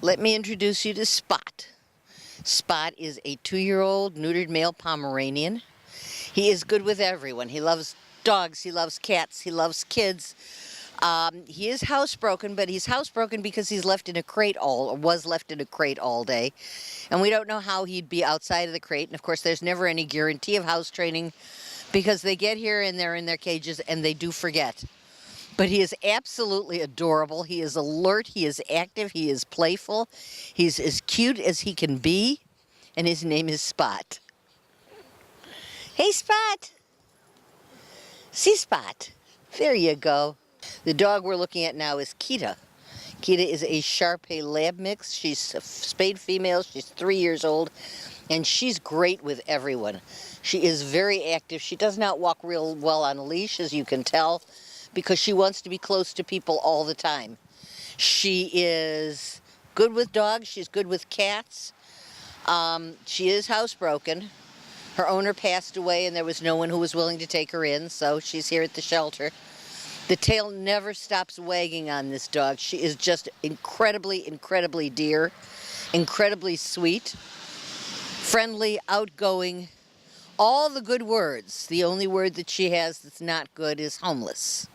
Let me introduce you to Spot. Spot is a 2-year-old neutered male Pomeranian. He is good with everyone. He loves dogs, he loves cats, he loves kids. He is housebroken, but he's housebroken because he's left in a crate or was left in a crate all day. And we don't know how he'd be outside of the crate. And of course, there's never any guarantee of house training because they get here and they're in their cages and they do forget. But he is absolutely adorable. He is alert, he is active, he is playful. He's as cute as he can be, and his name is Spot. Hey, Spot! See, Spot. There you go. The dog we're looking at now is Kita. Kita is a Shar-Pei lab mix. She's a spayed female. She's 3 years old, and she's great with everyone. She is very active. She does not walk real well on a leash, as you can tell, because she wants to be close to people all the time. She is good with dogs. She's good with cats. She is housebroken. Her owner passed away, and there was no one who was willing to take her in, so she's here at the shelter. The tail never stops wagging on this dog. She is just incredibly, incredibly dear, incredibly sweet, friendly, outgoing, all the good words. The only word that she has that's not good is homeless.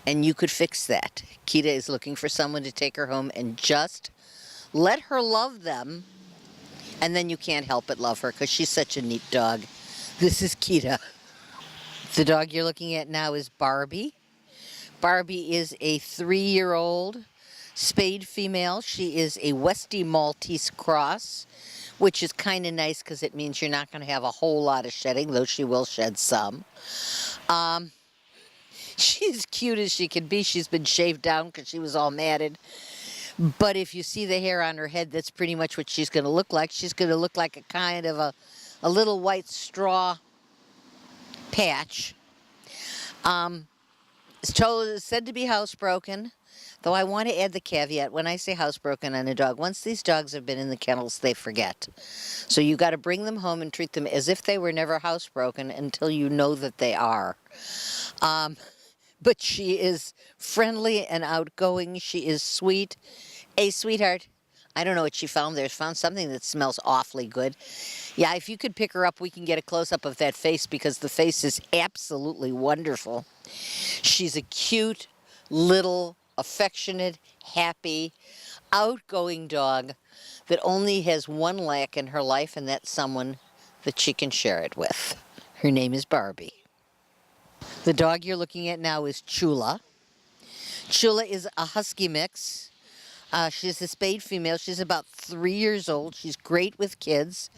And you could fix that. Kita is looking for someone to take her home and just let her love them, and then you can't help but love her because she's such a neat dog. This is Kita. The dog you're looking at now is Barbie. Barbie is a 3-year-old spayed female. She is a Westie Maltese cross, which is kind of nice because it means you're not going to have a whole lot of shedding, though she will shed some. She's cute as she can be. She's been shaved down because she was all matted. But if you see the hair on her head, that's pretty much what she's going to look like. She's going to look like a kind of a little white straw patch. Chula is said to be housebroken, though I want to add the caveat. When I say housebroken on a dog, once these dogs have been in the kennels, they forget. So you got to bring them home and treat them as if they were never housebroken until you know that they are. But she is friendly and outgoing. She is sweet. A sweetheart. I don't know what she found there. She found something that smells awfully good. Yeah, if you could pick her up, we can get a close-up of that face because the face is absolutely wonderful. She's a cute, little, affectionate, happy, outgoing dog that only has one lack in her life, and that's someone that she can share it with. Her name is Barbie. The dog you're looking at now is Chula. Chula is a husky mix. She's a spayed female. She's about 3 years old. She's great with kids.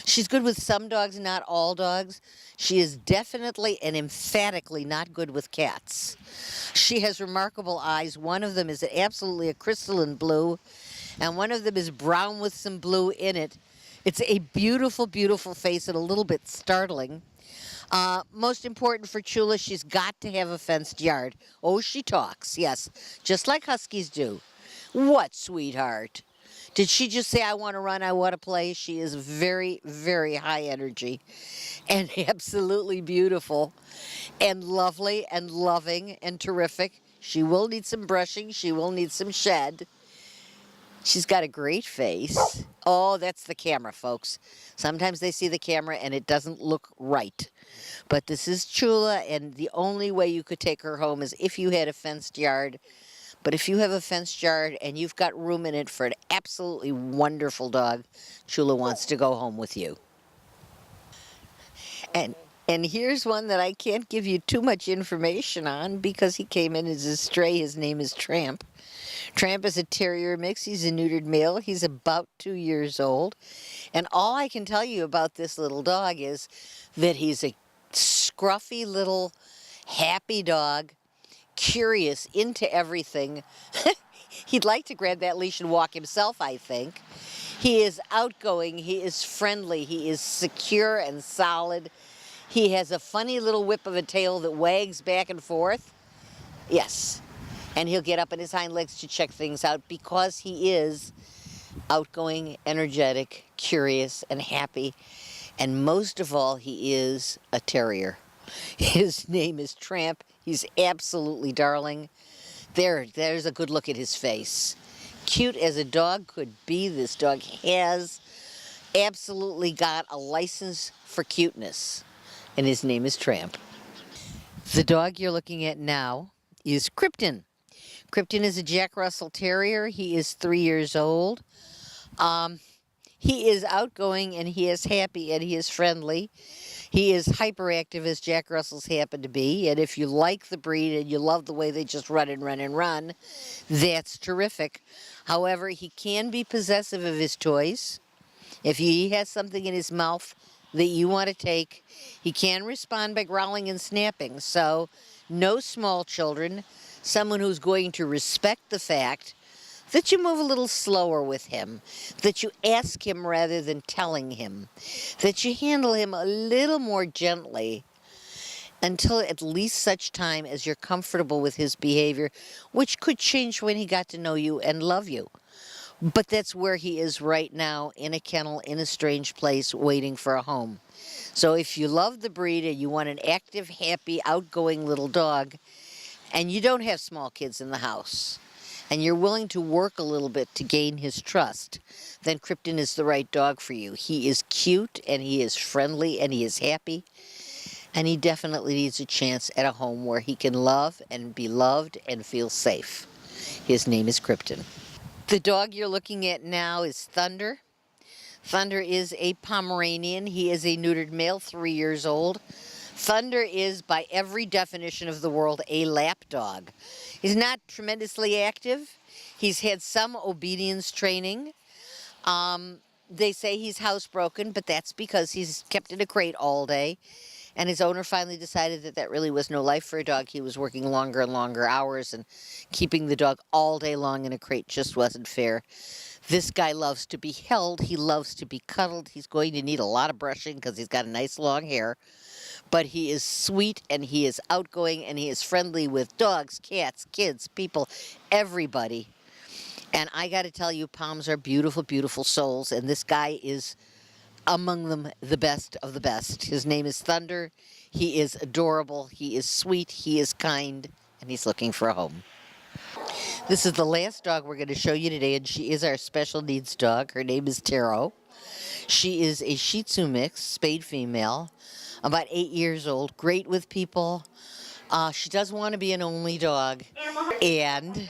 She's good with some dogs, not all dogs. She is definitely and emphatically not good with cats. She has remarkable eyes. One of them is absolutely a crystalline blue, and one of them is brown with some blue in it. It's a beautiful, beautiful face and a little bit startling. Most important for Chula, she's got to have a fenced yard. Oh, she talks, yes, just like huskies do. What, sweetheart? Did she just say, I want to run, I want to play? She is very, very high energy and absolutely beautiful and lovely and loving and terrific. She will need some brushing. She will need some shed. She's got a great face. Oh, that's the camera, folks. Sometimes they see the camera and it doesn't look right. But this is Chula, and the only way you could take her home is if you had a fenced yard. But if you have a fenced yard and you've got room in it for an absolutely wonderful dog, Chula wants to go home with you. And here's one that I can't give you too much information on because he came in as a stray. His name is Tramp. Tramp is a terrier mix. He's a neutered male. He's about 2 years old. And all I can tell you about this little dog is that he's a scruffy little happy dog, curious, into everything. He'd like to grab that leash and walk himself, I think. He is outgoing. He is friendly. He is secure and solid. He has a funny little whip of a tail that wags back and forth. Yes. And he'll get up on his hind legs to check things out because he is outgoing, energetic, curious, and happy. And most of all, he is a terrier. His name is Tramp. He's absolutely darling. There's a good look at his face. cute as a dog could be. This dog has absolutely got a license for cuteness, and his name is Tramp. The dog you're looking at now is Krypton. Krypton is a Jack Russell Terrier. He is 3 years old. Um, he is outgoing, and he is happy, and he is friendly. He is hyperactive as Jack Russells happen to be, and if you like the breed and you love the way they just run and run and run, that's terrific. However, he can be possessive of his toys. If he has something in his mouth that you want to take, he can respond by growling and snapping. So, no small children, someone who's going to respect the fact that you move a little slower with him, that you ask him rather than telling him, that you handle him a little more gently until at least such time as you're comfortable with his behavior, which could change when he got to know you and love you. But that's where he is right now, in a kennel, in a strange place, waiting for a home. So if you love the breed and you want an active, happy, outgoing little dog, and you don't have small kids in the house, and you're willing to work a little bit to gain his trust, then Krypton is the right dog for you. He is cute, and he is friendly, and he is happy, and he definitely needs a chance at a home where he can love and be loved and feel safe. His name is Krypton. The dog you're looking at now is Thunder. Thunder is a Pomeranian. He is a neutered male, 3 years old. Thunder is, by every definition of the world, a lap dog. He's not tremendously active. He's had some obedience training. They say he's housebroken, but that's because he's kept in a crate all day. And his owner finally decided that that really was no life for a dog. He was working longer and longer hours, and keeping the dog all day long in a crate just wasn't fair. This guy loves to be held. He loves to be cuddled. He's going to need a lot of brushing because he's got a nice long hair. But he is sweet, and he is outgoing, and he is friendly with dogs, cats, kids, people, everybody. And I got to tell you, Poms are beautiful, beautiful souls, and this guy is among them the best of the best. His name is Thunder. He is adorable. He is sweet. He is kind, and he's looking for a home. This is the last dog we're going to show you today, and she is our special needs dog. Her name is Taro. She is a Shih Tzu mix, spayed female, about 8 years old, great with people. She does want to be an only dog, and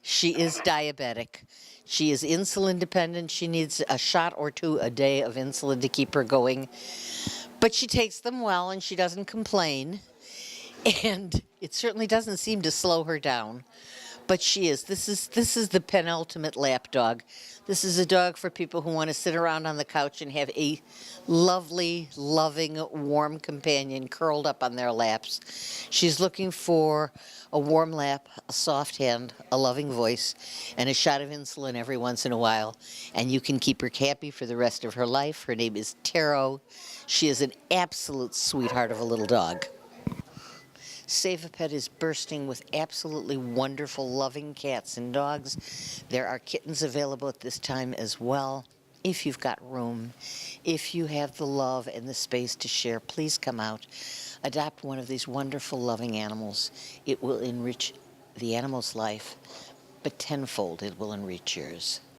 she is diabetic. She is insulin dependent. She needs a shot or two a day of insulin to keep her going. But she takes them well, and she doesn't complain. And it certainly doesn't seem to slow her down. But she is. This is the penultimate lap dog. This is a dog for people who want to sit around on the couch and have a lovely, loving, warm companion curled up on their laps. She's looking for a warm lap, a soft hand, a loving voice, and a shot of insulin every once in a while. And you can keep her happy for the rest of her life. Her name is Taro. She is an absolute sweetheart of a little dog. Save a Pet is bursting with absolutely wonderful, loving cats and dogs. There are kittens available at this time as well. If you've got room, if you have the love and the space to share, please come out. Adopt one of these wonderful, loving animals. It will enrich the animal's life, but tenfold it will enrich yours.